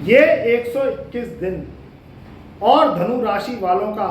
ये 121 दिन और धनु राशि वालों का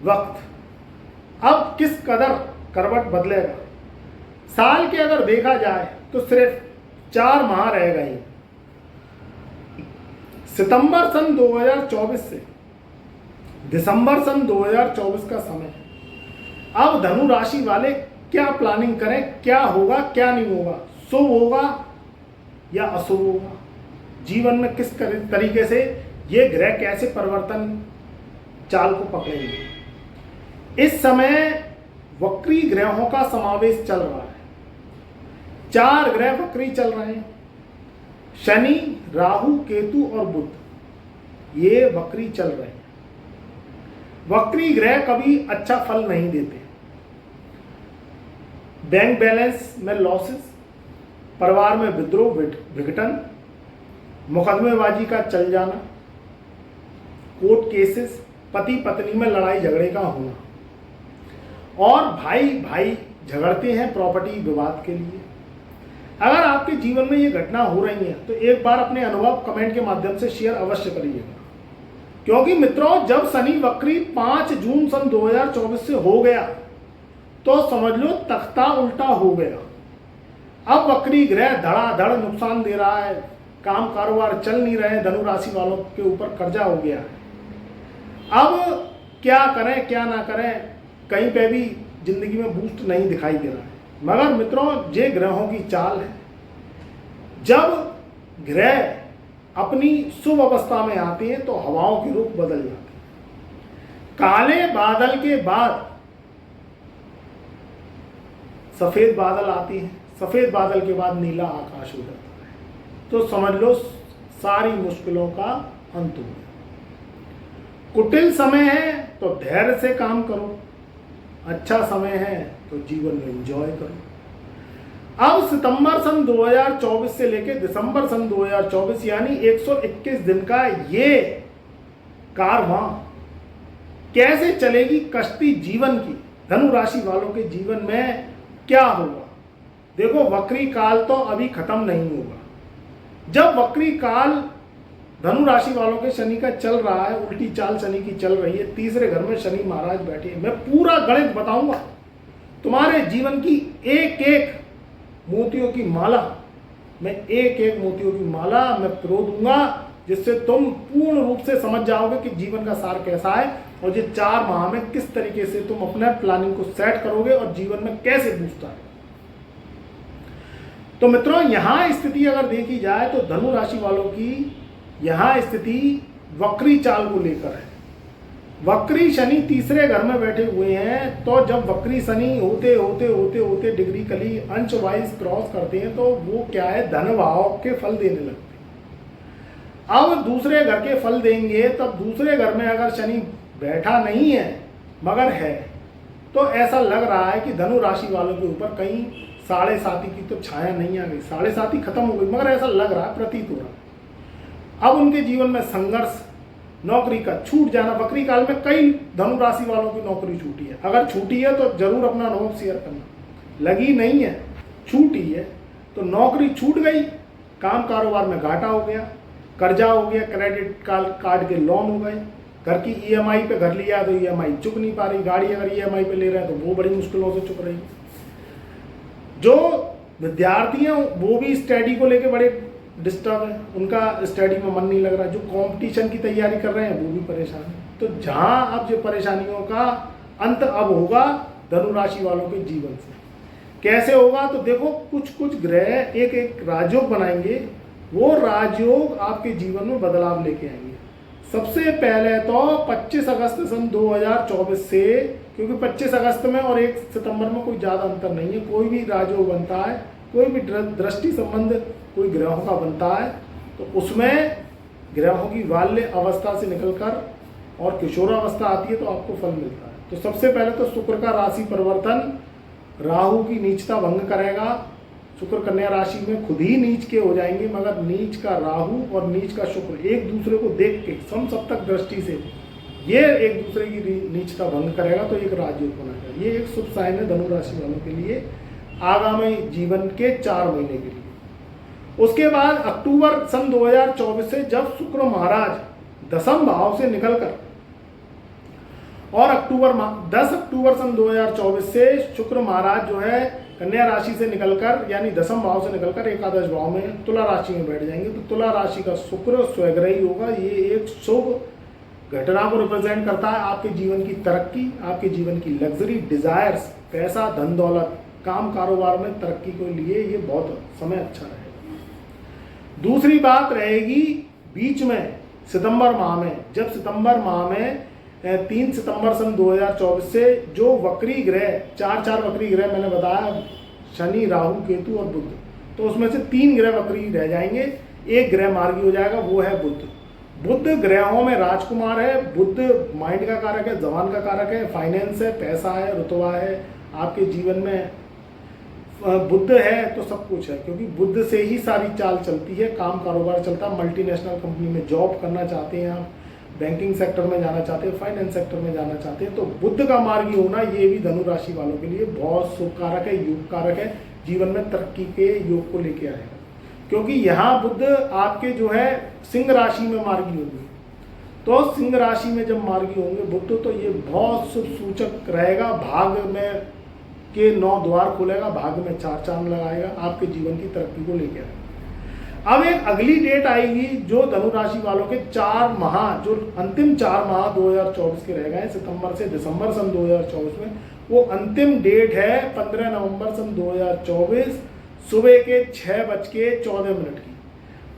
वक्त अब किस कदर करवट बदलेगा। साल के अगर देखा जाए तो सिर्फ 4 माह रह गए। सितंबर सन 2024 से दिसंबर सन 2024 का समय। अब धनु राशि वाले क्या प्लानिंग करें, क्या होगा क्या नहीं होगा, शुभ होगा या अशुभ होगा, जीवन में किस तरीके से ये ग्रह कैसे परिवर्तन चाल को पकड़ेंगे। इस समय वक्री ग्रहों का समावेश चल रहा है। 4 ग्रह वक्री चल रहे हैं। शनि, राहु, केतु और बुध ये वक्री चल रहे हैं। वक्री ग्रह कभी अच्छा फल नहीं देते। बैंक बैलेंस में लॉसेस, परिवार में विद्रोह, विघटन, मुकदमेबाजी का चल जाना, कोर्ट केसेस, पति पत्नी में लड़ाई झगड़े का होना, और भाई भाई झगड़ते हैं प्रॉपर्टी विवाद के लिए। अगर आपके जीवन में ये घटना हो रही है तो एक बार अपने अनुभव कमेंट के माध्यम से शेयर अवश्य करिएगा। क्योंकि मित्रों, जब शनि वक्री 5 जून सन 2024 से हो गया तो समझ लो तख्ता उल्टा हो गया। अब वक्री ग्रह धड़ाधड़ नुकसान दे रहा है, काम कारोबार चल नहीं रहे, धनु राशि वालों के ऊपर कर्जा हो गया है। अब क्या करें क्या ना करें, कहीं पे भी जिंदगी में बूस्ट नहीं दिखाई दे रहा है। मगर मित्रों, ये ग्रहों की चाल है। जब ग्रह अपनी शुभ अवस्था में आते हैं तो हवाओं की रुख बदल जाती है। काले बादल के बाद सफेद बादल आती हैं, सफेद बादल के बाद नीला आकाश हो जाता है। तो समझ लो सारी मुश्किलों का अंत हो गया। कुटिल समय है तो धैर्य से काम करो, अच्छा समय है तो जीवन में एंजॉय करो। अब सितंबर सन 2024 से लेकर दिसंबर सन 2024 यानी 121 दिन का ये कारवां कैसे चलेगी कश्ती जीवन की, धनु राशि वालों के जीवन में क्या होगा। देखो, वक्री काल तो अभी खत्म नहीं होगा। जब वक्री काल धनु राशि वालों के शनि का चल रहा है, उल्टी चाल शनि की चल रही है, तीसरे घर में शनि महाराज बैठे हैं। मैं पूरा गणित बताऊंगा, तुम्हारे जीवन की एक एक मोतियों की माला, मैं एक एक मोतियों की माला मैं पिरो दूंगा, जिससे तुम पूर्ण रूप से समझ जाओगे कि जीवन का सार कैसा है और ये 4 माह में किस तरीके से तुम अपने प्लानिंग को सेट करोगे और जीवन में कैसे बूस्ट आएगा। तो मित्रों, यहां स्थिति अगर देखी जाए तो धनु राशि वालों की यहां स्थिति वक्री चाल को लेकर है। वक्री शनि तीसरे घर में बैठे हुए हैं, तो जब वक्री शनि होते होते होते होते डिग्री कली अंश वाइज क्रॉस करते हैं तो वो क्या है, धन भाव के फल देने लगते हैं। अब दूसरे घर के फल देंगे, तब दूसरे घर में अगर शनि बैठा नहीं है मगर है, तो ऐसा लग रहा है कि धनु राशि वालों के ऊपर कहीं 7.5 की तो छाया नहीं आ गई, 7.5 खत्म हो गई, मगर ऐसा लग रहा है, प्रतीत हो रहा है। अब उनके जीवन में संघर्ष, नौकरी का छूट जाना। वक्री काल में कई धनु राशि वालों की नौकरी छूटी है। अगर छूटी है तो जरूर अपना अनुभव शेयर करना। लगी नहीं है, छूटी है तो नौकरी छूट गई, काम कारोबार में घाटा हो गया, कर्जा हो गया, क्रेडिट कार्ड के लोन हो गए, घर की ईएमआई पे घर लिया तो ईएमआई चुक नहीं पा रही, गाड़ी अगर ईएमआई पे ले रहे हैं तो वो बड़ी मुश्किलों से चुक रही। जो विद्यार्थी हैं वो भी स्टडी को लेके बड़े डिस्टर्ब है, उनका स्टडी में मन नहीं लग रहा है। जो कंपटीशन की तैयारी कर रहे हैं वो भी परेशान है। तो जहां अब जो परेशानियों का अंत अब होगा धनु राशि वालों के जीवन से कैसे होगा, तो देखो कुछ कुछ ग्रह एक एक राजयोग बनाएंगे, वो राजयोग आपके जीवन में बदलाव लेके आएंगे। सबसे पहले तो 25 अगस्त सन 2024 से, क्योंकि 25 अगस्त में और 1 सितंबर में कोई ज़्यादा अंतर नहीं है, कोई भी राजयोग बनता है, कोई भी दृष्टि संबंध कोई ग्रहों का बनता है तो उसमें ग्रहों की बाल्य अवस्था से निकलकर और किशोरावस्था आती है तो आपको फल मिलता है। तो सबसे पहले तो शुक्र का राशि परिवर्तन राहु की नीचता भंग करेगा। शुक्र कन्या राशि में खुद ही नीच के हो जाएंगे, मगर नीच का राहु और नीच का शुक्र एक दूसरे को देख के समसप्तक दृष्टि से ये एक दूसरे की नीचता भंग करेगा तो एक राजयोग बनाएगा। ये एक शुभ साइन है धनु राशि वालों के लिए आगामी जीवन के 4 महीने के लिए। उसके बाद अक्टूबर सन 2024 से जब शुक्र महाराज दसम भाव से निकलकर और 10 अक्टूबर सन 2024 से शुक्र महाराज जो है कन्या राशि से निकलकर यानी दसम भाव से निकलकर एकादश भाव में तुला राशि में बैठ जाएंगे। तो तुला राशि का शुक्र स्वग्रही होगा। ये एक शुभ घटना को रिप्रेजेंट करता है। आपके जीवन की तरक्की, आपके जीवन की लग्जरी, डिजायर्स, पैसा, धन दौलत, काम कारोबार में तरक्की के लिए ये बहुत समय अच्छा रहेगा। दूसरी बात रहेगी बीच में सितंबर माह में, जब सितंबर माह में 3 सितंबर सन 2024 से जो वक्री ग्रह, चार वक्री ग्रह मैंने बताया, शनि, राहु, केतु और बुध, तो उसमें से 3 ग्रह वक्री रह जाएंगे, एक ग्रह मार्गी हो जाएगा, वो है बुध। बुध ग्रहों में राजकुमार है। बुध माइंड का कारक है, जवान का कारक है, फाइनेंस है, पैसा है, रुतबा है। आपके जीवन में बुध है तो सब कुछ है, क्योंकि बुध से ही सारी चाल चलती है, काम कारोबार चलता है। मल्टीनेशनल कंपनी में जॉब करना चाहते हैं आप, बैंकिंग सेक्टर में जाना चाहते हैं, फाइनेंस सेक्टर में जाना चाहते हैं, तो बुध का मार्गी होना ये भी धनु राशि वालों के लिए बहुत शुभ कारक है, योग कारक है। जीवन में तरक्की के योग को लेके आएगा, क्योंकि यहाँ बुध आपके जो है सिंह राशि में मार्गी होंगे। तो सिंह राशि में जब मार्गी होंगे बुध, तो ये बहुत शुभ सूचक रहेगा। भाग में के 9 द्वार खोलेगा, भाग में 4 चांद लगाएगा, आपके जीवन की तरक्की को लेके आएगा। अब एक अगली डेट आएगी जो धनु राशि वालों के 4 माह, जो अंतिम 4 माह 2024 के रह गए सितंबर से दिसंबर सन 2024 में, वो अंतिम डेट है 15 नवंबर सन 2024 सुबह के 6:14 की।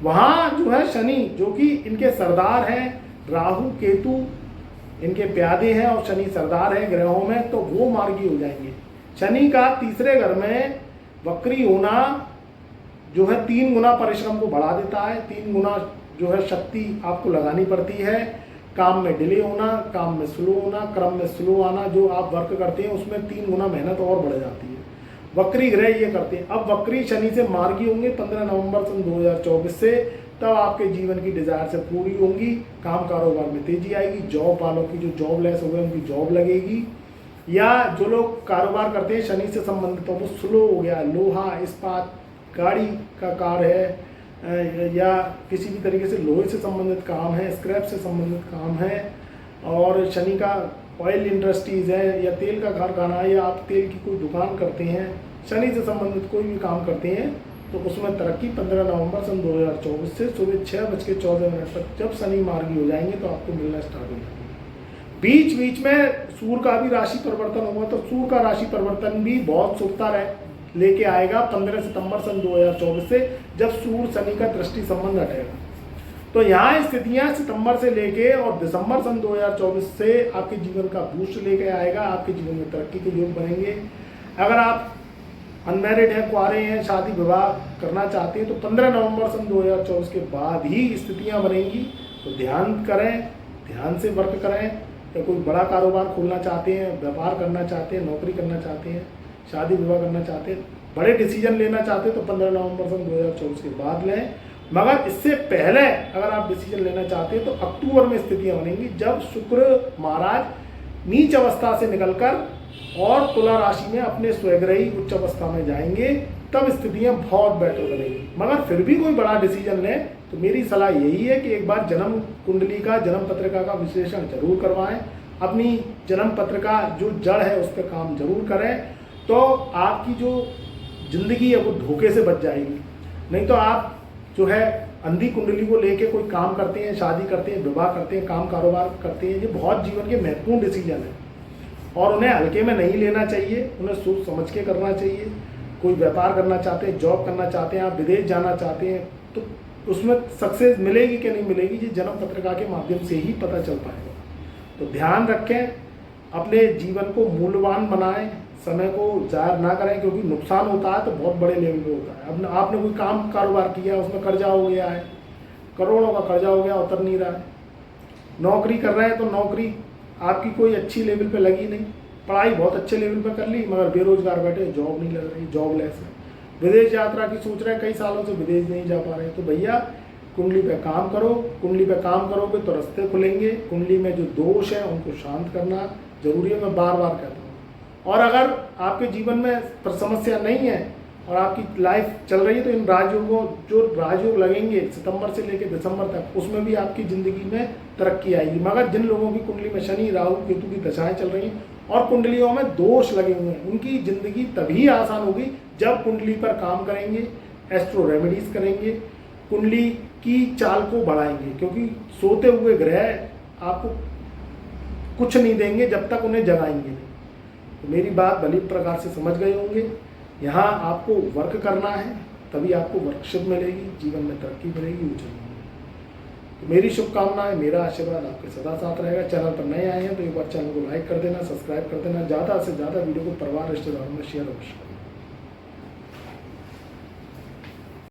वहाँ जो है शनि, जो कि इनके सरदार हैं, राहु केतु इनके प्यादे हैं और शनि सरदार है ग्रहों में, तो वो मार्गी हो जाएंगे। शनि का तीसरे घर में वक्री होना जो है 3 गुना परिश्रम को बढ़ा देता है, 3 गुना जो है शक्ति आपको लगानी पड़ती है। काम में डिले होना, काम में स्लो होना, क्रम में स्लो आना, जो आप वर्क करते हैं उसमें 3 गुना मेहनत और बढ़ जाती है। वक्री ग्रह ये करते हैं। अब वक्री शनि से मार्गी होंगे 15 नवंबर सन 2024 से, तब आपके जीवन की डिजायर से पूरी होंगी। काम कारोबार में तेजी आएगी। जॉब वालों की जो जॉब लेस हो गए उनकी जॉब लगेगी, या जो लोग कारोबार करते हैं शनि से संबंधित हो, वो स्लो हो गया, लोहा, इस्पात, गाड़ी का कार है, या किसी भी तरीके से लोहे से संबंधित काम है, स्क्रैप से संबंधित काम है, और शनि का ऑयल इंडस्ट्रीज है, या तेल का कारखाना है, या आप तेल की कोई दुकान करते हैं, शनि से संबंधित कोई भी काम करते हैं, तो उसमें तरक्की 15 नवंबर सन 2024 से सुबह 6:14 तक जब शनि मार्गी हो जाएंगे तो आपको मिलना स्टार्ट हो जाएंगे। बीच बीच में सूर्य का भी राशि परिवर्तन होगा, तो सूर्य का राशि परिवर्तन भी बहुत शुभता लेके आएगा 15 सितंबर सन 2024 से, जब सूर्य शनि का दृष्टि संबंध हटेगा। तो यहाँ स्थितियाँ सितंबर से लेके और दिसंबर सन 2024 से आपके जीवन का बूस्ट लेके आएगा। आपके जीवन में तरक्की के योग बनेंगे। अगर आप अनमैरिड हैं, कुआरे हैं, शादी विवाह करना चाहते हैं, तो 15 नवंबर सन 2024 के बाद ही स्थितियाँ बनेंगी। तो ध्यान करें, ध्यान से वर्क करें। या कोई बड़ा कारोबार खोलना चाहते हैं, व्यापार करना चाहते हैं, नौकरी करना चाहते हैं, शादी विवाह करना चाहते हैं, बड़े डिसीजन लेना चाहते हैं, तो 15 नवंबर सन 2024 के बाद लें। मगर इससे पहले अगर आप डिसीजन लेना चाहते हैं तो अक्टूबर में स्थितियां बनेंगी, जब शुक्र महाराज नीच अवस्था से निकलकर और तुला राशि में अपने स्वग्रही उच्च अवस्था में जाएंगे, तब स्थितियां बहुत बेटर बनेंगी। मगर फिर भी कोई बड़ा डिसीजन लें तो मेरी सलाह यही है कि एक बार जन्म कुंडली का, जन्म पत्रिका का विश्लेषण जरूर करवाएं। अपनी जन्म पत्रिका जो जड़ है उस पर काम जरूर करें, तो आपकी जो जिंदगी है वो धोखे से बच जाएगी। नहीं तो आप जो है अंधी कुंडली को लेके कोई काम करते हैं, शादी करते हैं, विवाह करते हैं, काम कारोबार करते हैं, ये बहुत जीवन के महत्वपूर्ण डिसीजन है और उन्हें हल्के में नहीं लेना चाहिए, उन्हें सोच समझ के करना चाहिए। कोई व्यापार करना चाहते हैं, जॉब करना चाहते हैं, आप विदेश जाना चाहते हैं, तो उसमें सक्सेस मिलेगी कि नहीं मिलेगी, ये जन्म पत्रिका के माध्यम से ही पता चल पाएगा। तो ध्यान रखें, अपने जीवन को मूल्यवान बनाएं, समय को जाया ना करें, क्योंकि नुकसान होता है तो बहुत बड़े लेवल पे होता है। अब आपने कोई काम कारोबार किया, उसमें कर्जा हो गया है, करोड़ों का कर्जा हो गया, उतर नहीं रहा है। नौकरी कर रहे हैं तो नौकरी आपकी कोई अच्छी लेवल पे लगी नहीं, पढ़ाई बहुत अच्छे लेवल पे कर ली, मगर बेरोजगार बैठे, जॉब नहीं लग रही, जॉब लेस है। विदेश यात्रा की सोच रहे हैं, कई सालों से विदेश नहीं जा पा रहे, तो भैया कुंडली पे काम करो। कुंडली पे काम करोगे तो रास्ते खुलेंगे। कुंडली में जो दोष है उनको शांत करना जरूरी है, मैं बार बार कहता हूँ। और अगर आपके जीवन में समस्या नहीं है और आपकी लाइफ चल रही है, तो इन राजयोगों जो राजयोग लगेंगे सितंबर से लेकर दिसंबर तक, उसमें भी आपकी ज़िंदगी में तरक्की आएगी। मगर जिन लोगों की कुंडली में शनि राहु केतु की दशाएं चल रही हैं और कुंडलियों में दोष लगे हुए हैं, उनकी ज़िंदगी तभी आसान होगी जब कुंडली पर काम करेंगे, एस्ट्रो रेमेडीज करेंगे, कुंडली की चाल को बढ़ाएंगे, क्योंकि सोते हुए ग्रह आपको कुछ नहीं देंगे जब तक उन्हें जगाएंगे नहीं। तो मेरी बात भली प्रकार से समझ गए होंगे। यहाँ आपको वर्क करना है, तभी आपको वर्कशिप मिलेगी, जीवन में तरक्की मिलेगी, ऊंचाई मिलेगी। तो मेरी शुभकामनाएं, मेरा आशीर्वाद आपके सदा साथ रहेगा। चैनल पर नए आए हैं तो एक बार चैनल को लाइक कर देना, सब्सक्राइब कर देना, ज़्यादा से ज़्यादा वीडियो को परिवार रिश्तेदारों में शेयर अवश्य करें।